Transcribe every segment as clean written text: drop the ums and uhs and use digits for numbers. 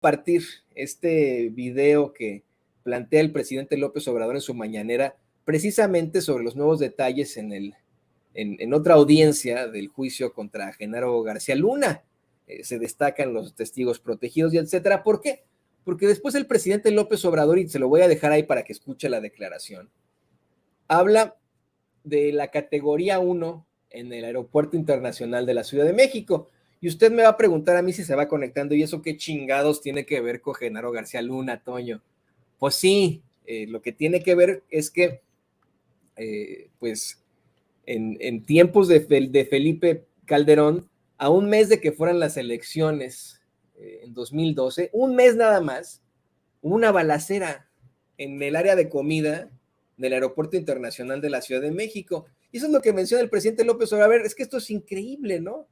Compartir este video que plantea el presidente López Obrador en su mañanera, precisamente sobre los nuevos detalles en otra audiencia del juicio contra Genaro García Luna. Se destacan los testigos protegidos y etcétera. ¿Por qué? Porque después el presidente López Obrador, y se lo voy a dejar ahí para que escuche la declaración, habla de la categoría 1 en el Aeropuerto Internacional de la Ciudad de México. Y usted me va a preguntar a mí si se va conectando, ¿y eso qué chingados tiene que ver con Genaro García Luna, Toño? Pues sí, lo que tiene que ver es que, pues, en tiempos de Felipe Calderón, a un mes de que fueran las elecciones en 2012, un mes nada más, hubo una balacera en el área de comida del Aeropuerto Internacional de la Ciudad de México. Y eso es lo que menciona el presidente López Obrador. A ver, es que esto es increíble, ¿no?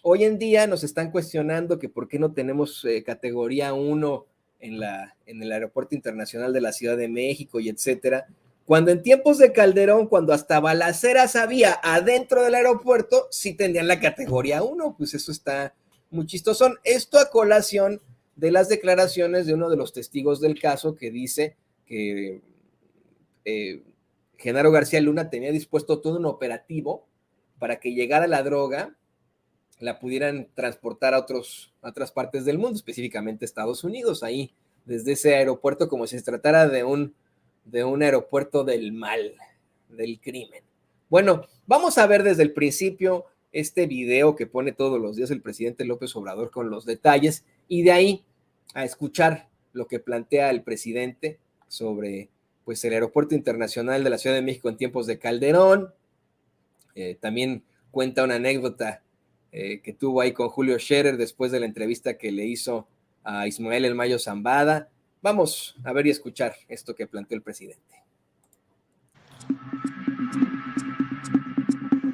Hoy en día nos están cuestionando que por qué no tenemos categoría 1 en el Aeropuerto Internacional de la Ciudad de México y etcétera. Cuando en tiempos de Calderón, cuando hasta balaceras había adentro del aeropuerto, sí tenían la categoría 1, pues eso está muy chistoso. Esto a colación de las declaraciones de uno de los testigos del caso que dice que Genaro García Luna tenía dispuesto todo un operativo para que llegara la droga, la pudieran transportar a otras partes del mundo, específicamente Estados Unidos, ahí desde ese aeropuerto, como si se tratara de un aeropuerto del mal, del crimen. Bueno, vamos a ver desde el principio este video que pone todos los días el presidente López Obrador con los detalles, y de ahí a escuchar lo que plantea el presidente sobre, pues, el Aeropuerto Internacional de la Ciudad de México en tiempos de Calderón. También cuenta una anécdota que tuvo ahí con Julio Scherer después de la entrevista que le hizo a Ismael El Mayo Zambada. Vamos a ver y escuchar esto que planteó el presidente.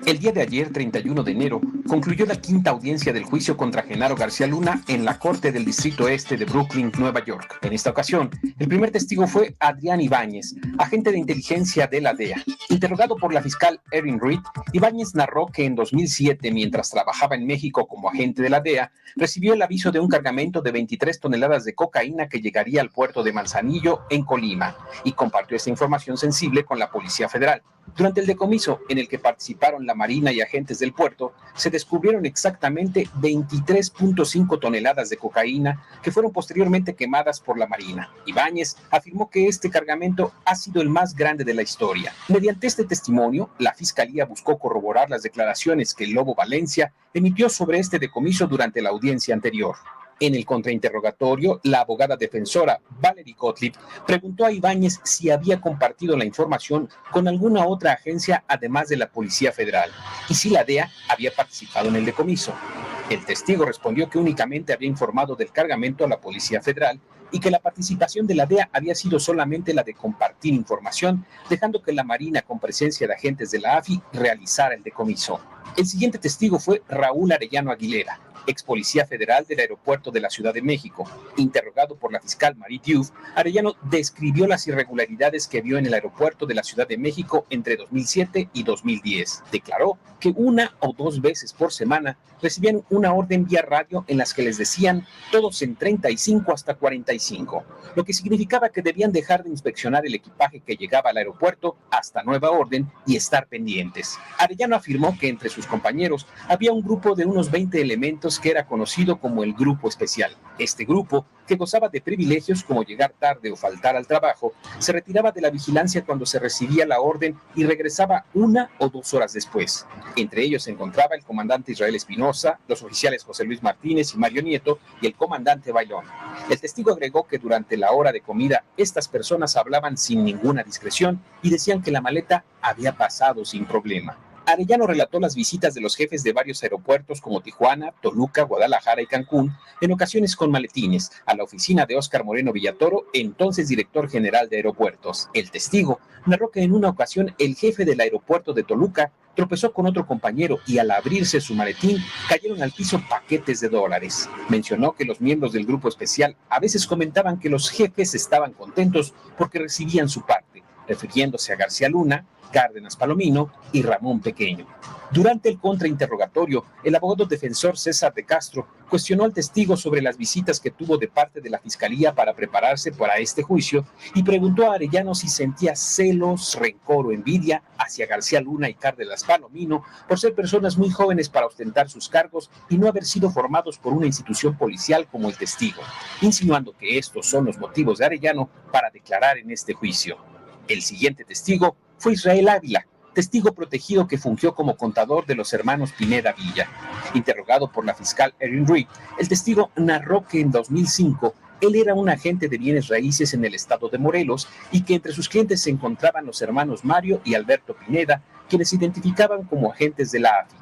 El día de ayer, 31 de enero, concluyó la quinta audiencia del juicio contra Genaro García Luna en la Corte del Distrito Este de Brooklyn, Nueva York. En esta ocasión, el primer testigo fue Adrián Ibáñez, agente de inteligencia de la DEA. Interrogado por la fiscal Erin Reed, Ibáñez narró que en 2007, mientras trabajaba en México como agente de la DEA, recibió el aviso de un cargamento de 23 toneladas de cocaína que llegaría al puerto de Manzanillo, en Colima, y compartió esta información sensible con la Policía Federal. Durante el decomiso, en el que participaron la Marina y agentes del puerto, se descubrieron exactamente 23.5 toneladas de cocaína que fueron posteriormente quemadas por la Marina. Ibáñez afirmó que este cargamento ha sido el más grande de la historia. Mediante este testimonio, la Fiscalía buscó corroborar las declaraciones que el Lobo Valencia emitió sobre este decomiso durante la audiencia anterior. En el contrainterrogatorio, la abogada defensora Valerie Gottlieb preguntó a Ibáñez si había compartido la información con alguna otra agencia además de la Policía Federal y si la DEA había participado en el decomiso. El testigo respondió que únicamente había informado del cargamento a la Policía Federal y que la participación de la DEA había sido solamente la de compartir información, dejando que la Marina, con presencia de agentes de la AFI, realizara el decomiso. El siguiente testigo fue Raúl Arellano Aguilera, ex policía federal del aeropuerto de la Ciudad de México. Interrogado por la fiscal Marie Diouf, Arellano describió las irregularidades que vio en el aeropuerto de la Ciudad de México entre 2007 y 2010. Declaró que una o dos veces por semana recibían una orden vía radio en las que les decían todos en 35 hasta 45, lo que significaba que debían dejar de inspeccionar el equipaje que llegaba al aeropuerto hasta nueva orden y estar pendientes. Arellano afirmó que entre sus compañeros había un grupo de unos 20 elementos que era conocido como el Grupo Especial. Este grupo, que gozaba de privilegios como llegar tarde o faltar al trabajo, se retiraba de la vigilancia cuando se recibía la orden y regresaba 1 o 2 horas después. Entre ellos se encontraba el comandante Israel Espinosa, los oficiales José Luis Martínez y Mario Nieto y el comandante Bailón. El testigo agregó que durante la hora de comida estas personas hablaban sin ninguna discreción y decían que la maleta había pasado sin problema. Arellano relató las visitas de los jefes de varios aeropuertos como Tijuana, Toluca, Guadalajara y Cancún, en ocasiones con maletines, a la oficina de Óscar Moreno Villatoro, entonces director general de aeropuertos. El testigo narró que en una ocasión el jefe del aeropuerto de Toluca tropezó con otro compañero y al abrirse su maletín cayeron al piso paquetes de dólares. Mencionó que los miembros del Grupo Especial a veces comentaban que los jefes estaban contentos porque recibían su parte, refiriéndose a García Luna, Cárdenas Palomino y Ramón Pequeño. Durante el contrainterrogatorio, el abogado defensor César de Castro cuestionó al testigo sobre las visitas que tuvo de parte de la Fiscalía para prepararse para este juicio y preguntó a Arellano si sentía celos, rencor o envidia hacia García Luna y Cárdenas Palomino por ser personas muy jóvenes para ostentar sus cargos y no haber sido formados por una institución policial como el testigo, insinuando que estos son los motivos de Arellano para declarar en este juicio. El siguiente testigo fue Israel Ávila, testigo protegido que fungió como contador de los hermanos Pineda Villa. Interrogado por la fiscal Erin Reed, el testigo narró que en 2005 él era un agente de bienes raíces en el estado de Morelos y que entre sus clientes se encontraban los hermanos Mario y Alberto Pineda, quienes se identificaban como agentes de la AFI.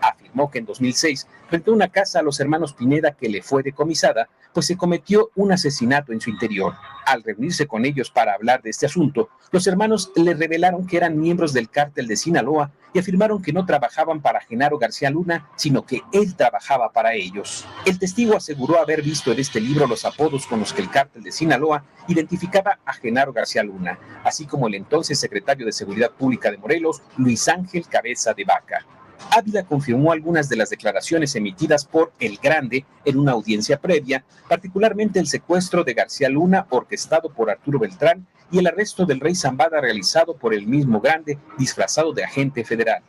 Afirmó que en 2006 rentó una casa a los hermanos Pineda que le fue decomisada, pues se cometió un asesinato en su interior. Al reunirse con ellos para hablar de este asunto, los hermanos le revelaron que eran miembros del cártel de Sinaloa y afirmaron que no trabajaban para Genaro García Luna, sino que él trabajaba para ellos. El testigo aseguró haber visto en este libro los apodos con los que el cártel de Sinaloa identificaba a Genaro García Luna, así como el entonces secretario de Seguridad Pública de Morelos, Luis Ángel Cabeza de Vaca. Ávila confirmó algunas de las declaraciones emitidas por El Grande en una audiencia previa, particularmente el secuestro de García Luna orquestado por Arturo Beltrán y el arresto del rey Zambada realizado por el mismo Grande disfrazado de agente federal.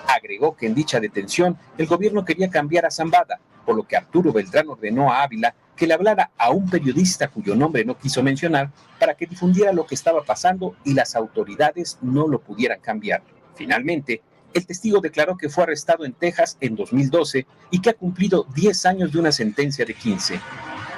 Agregó que en dicha detención el gobierno quería cambiar a Zambada, por lo que Arturo Beltrán ordenó a Ávila que le hablara a un periodista cuyo nombre no quiso mencionar para que difundiera lo que estaba pasando y las autoridades no lo pudieran cambiar. Finalmente, el testigo declaró que fue arrestado en Texas en 2012 y que ha cumplido 10 años de una sentencia de 15.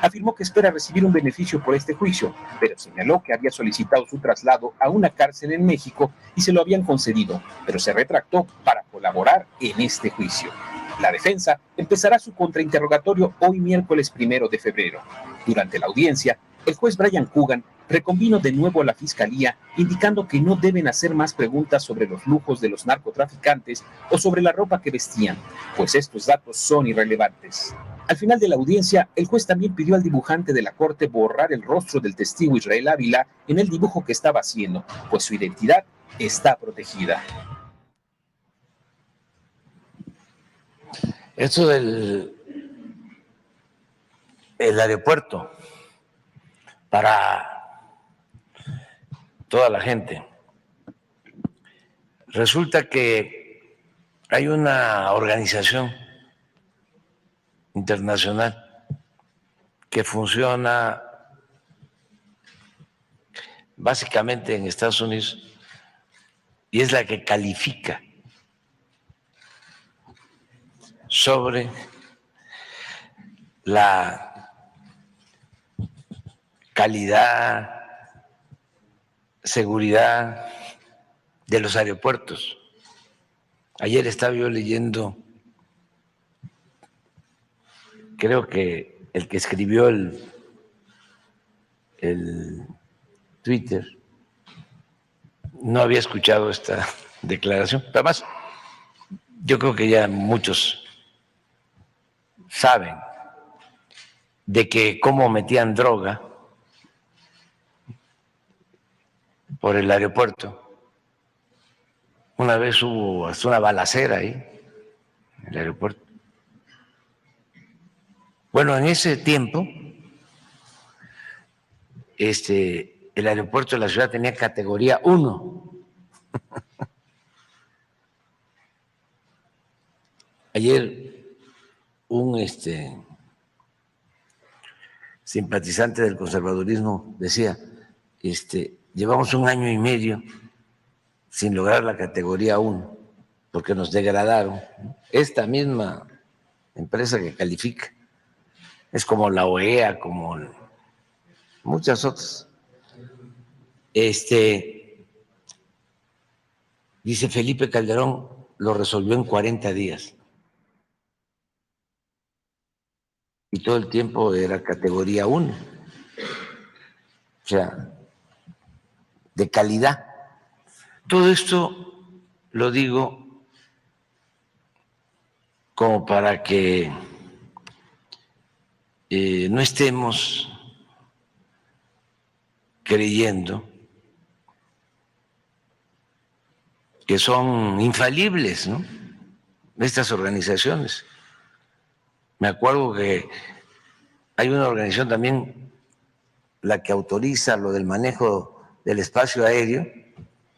Afirmó que espera recibir un beneficio por este juicio, pero señaló que había solicitado su traslado a una cárcel en México y se lo habían concedido, pero se retractó para colaborar en este juicio. La defensa empezará su contrainterrogatorio hoy miércoles 1 de febrero. Durante la audiencia, el juez Brian Coogan reconvino de nuevo a la fiscalía, indicando que no deben hacer más preguntas sobre los lujos de los narcotraficantes o sobre la ropa que vestían, pues estos datos son irrelevantes. Al final de la audiencia, el juez también pidió al dibujante de la corte borrar el rostro del testigo Israel Ávila en el dibujo que estaba haciendo, pues su identidad está protegida. Esto del aeropuerto para toda la gente. Resulta que hay una organización internacional que funciona básicamente en Estados Unidos y es la que califica sobre la calidad, seguridad de los aeropuertos. Ayer estaba yo leyendo, creo que el que escribió el Twitter no había escuchado esta declaración. Además, yo creo que ya muchos saben de que cómo metían droga por el aeropuerto. Una vez hubo hasta una balacera ahí, en el aeropuerto. Bueno, en ese tiempo, el aeropuerto de la ciudad tenía categoría 1. Ayer un simpatizante del conservadurismo decía, llevamos 1 año y medio sin lograr la categoría 1, porque nos degradaron. Esta misma empresa que califica es como la OEA, como muchas otras. Dice Felipe Calderón, lo resolvió en 40 días. Y todo el tiempo era categoría 1. O sea, de calidad. Todo esto lo digo como para que no estemos creyendo que son infalibles, ¿no? Estas organizaciones. Me acuerdo que hay una organización también, la que autoriza lo del manejo del espacio aéreo,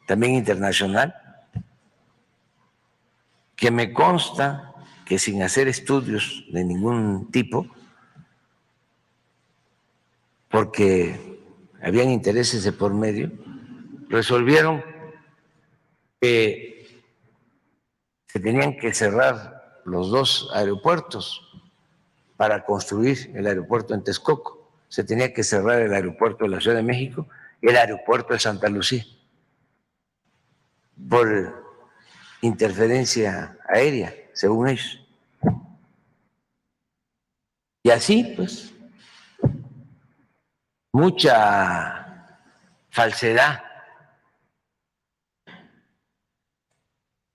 también internacional, que me consta que sin hacer estudios de ningún tipo, porque habían intereses de por medio, resolvieron que se tenían que cerrar los dos aeropuertos para construir el aeropuerto en Texcoco. Se tenía que cerrar el aeropuerto de la Ciudad de México y el aeropuerto de Santa Lucía por interferencia aérea, según ellos. Y así, pues, mucha falsedad.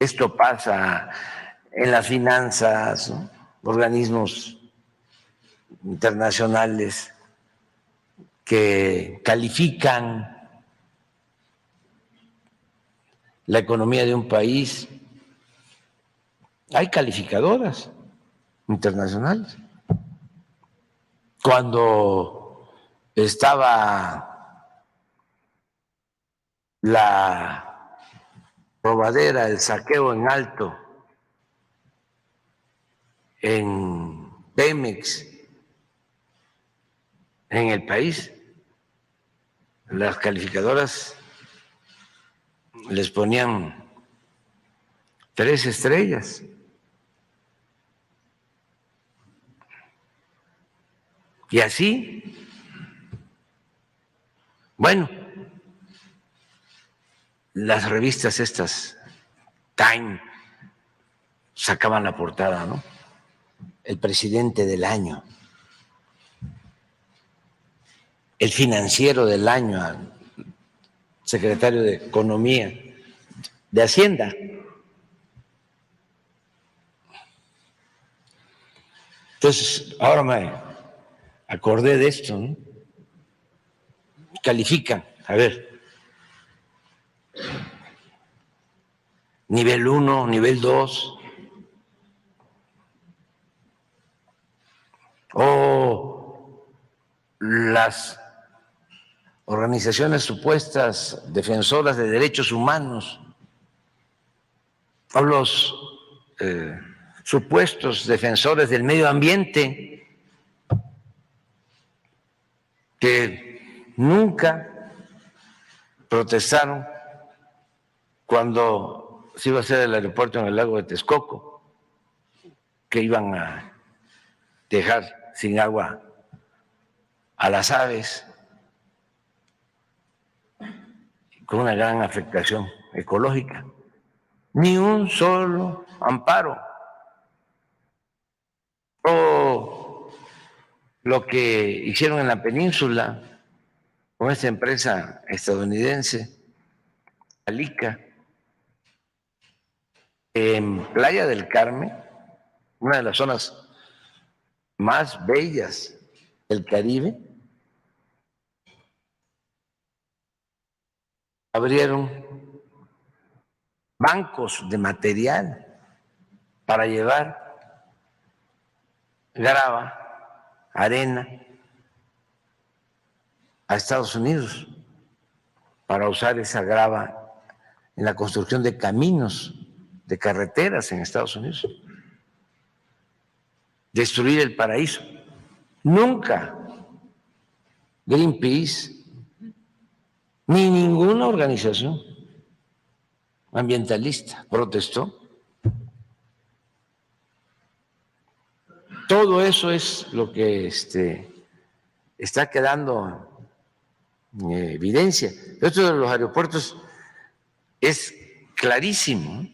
Esto pasa en las finanzas, ¿no? Organismos internacionales que califican la economía de un país. Hay calificadoras internacionales. Cuando estaba la robadera, el saqueo en alto en Pemex, en el país, las calificadoras les ponían 3 estrellas. Y así, bueno, las revistas estas, Time, sacaban la portada, ¿no? El presidente del año, el financiero del año, al secretario de Economía, de Hacienda. Entonces, ahora me acordé de esto, ¿no? Califican, a ver, nivel 1, nivel 2, o las organizaciones supuestas defensoras de derechos humanos, o los supuestos defensores del medio ambiente, que nunca protestaron cuando se iba a hacer el aeropuerto en el lago de Texcoco, que iban a dejar sin agua a las aves, con una gran afectación ecológica. Ni un solo amparo. O lo que hicieron en la península con esta empresa estadounidense, Alica, en Playa del Carmen, una de las zonas más bellas del Caribe, abrieron bancos de material para llevar grava, arena a Estados Unidos, para usar esa grava en la construcción de caminos, de carreteras en Estados Unidos. Destruir el paraíso. Nunca Greenpeace ni ninguna organización ambientalista protestó. Todo eso es lo que está quedando en evidencia. Esto de los aeropuertos es clarísimo.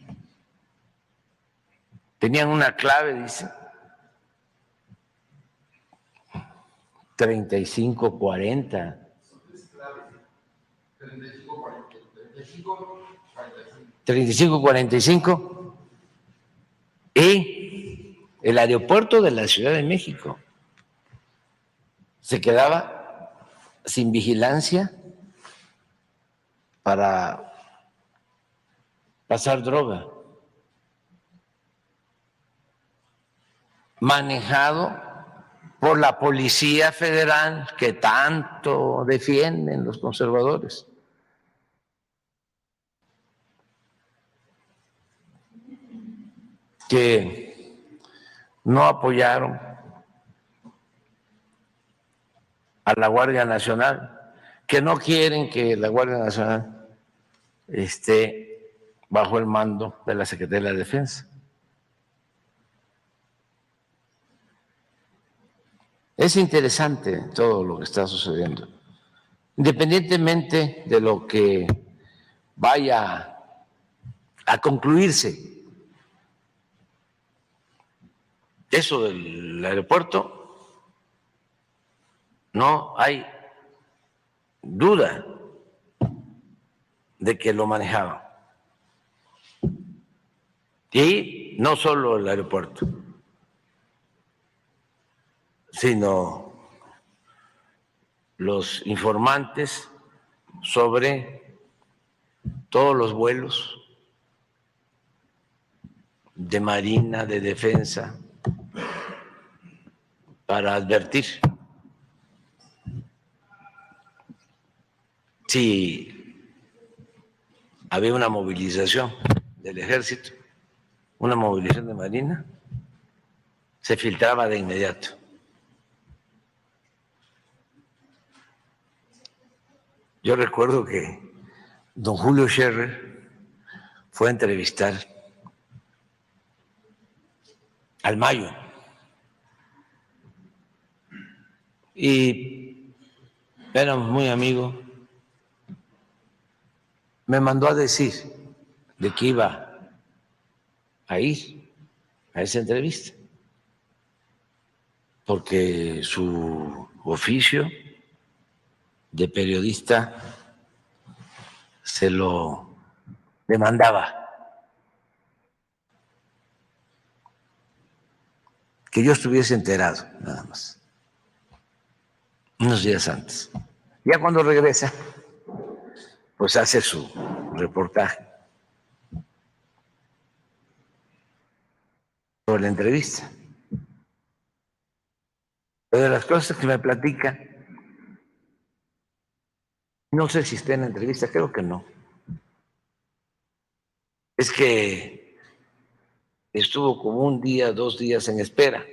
Tenían una clave, dice, 3540. 3545 y el aeropuerto de la Ciudad de México se quedaba sin vigilancia para pasar droga, manejado por la Policía Federal que tanto defienden los conservadores. Que no apoyaron a la Guardia Nacional, que no quieren que la Guardia Nacional esté bajo el mando de la Secretaría de la Defensa. Es interesante todo lo que está sucediendo, independientemente de lo que vaya a concluirse. Eso del aeropuerto, no hay duda de que lo manejaban. Y no solo el aeropuerto, sino los informantes sobre todos los vuelos de Marina, de Defensa, para advertir si había una movilización del Ejército, una movilización de Marina, se filtraba de inmediato. Yo recuerdo que don Julio Scherer fue a entrevistar al Mayo y éramos muy amigos. Me mandó a decir de que iba a ir a esa entrevista, porque su oficio de periodista se lo demandaba, que yo estuviese enterado, nada más, unos días antes. Ya cuando regresa, pues hace su reportaje sobre la entrevista. Pero de las cosas que me platica, no sé si está en la entrevista, creo que no, es que estuvo como un día, 2 días en espera.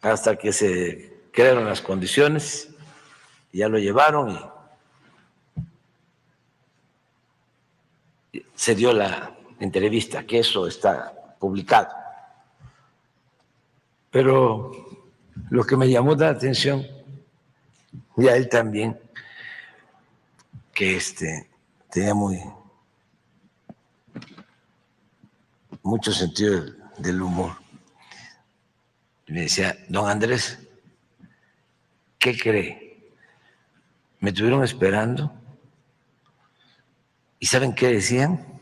Hasta que se crearon las condiciones, ya lo llevaron y se dio la entrevista, que eso está publicado. Pero lo que me llamó la atención, y a él también, que tenía mucho sentido del humor. Me decía, don Andrés, ¿qué cree? Me estuvieron esperando y ¿saben qué decían?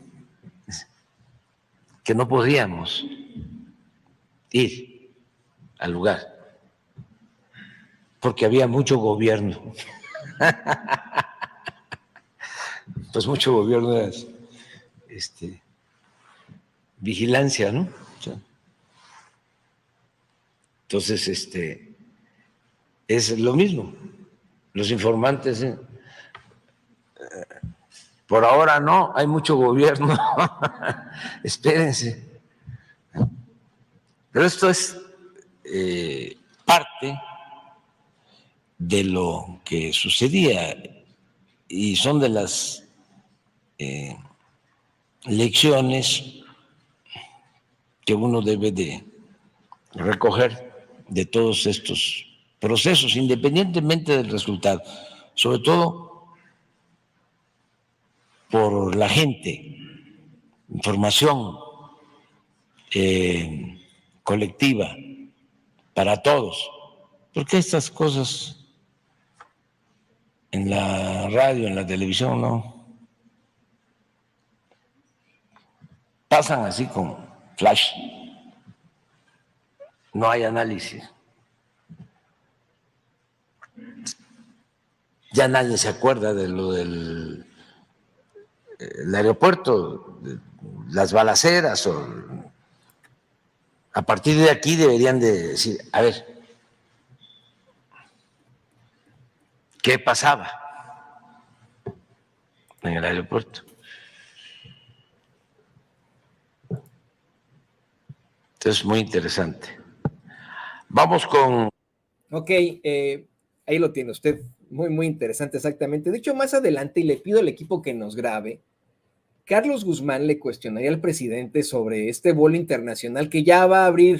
Que no podíamos ir al lugar porque había mucho gobierno. Pues mucho gobierno es vigilancia, ¿no? O sea, entonces, es lo mismo. Los informantes, por ahora no, hay mucho gobierno. Espérense. Pero esto es parte de lo que sucedía y son de las lecciones que uno debe de recoger de todos estos procesos, independientemente del resultado, sobre todo por la gente, información colectiva para todos, porque estas cosas en la radio, en la televisión, no pasan así como flash, no hay análisis. Ya nadie se acuerda de lo del el aeropuerto, las balaceras, a partir de aquí deberían de decir, a ver, ¿qué pasaba en el aeropuerto? Entonces, muy interesante. Vamos con... Ok, ahí lo tiene usted. Muy, muy interesante, exactamente. De hecho, más adelante, y le pido al equipo que nos grabe, Carlos Guzmán le cuestionaría al presidente sobre este vuelo internacional que ya va a abrir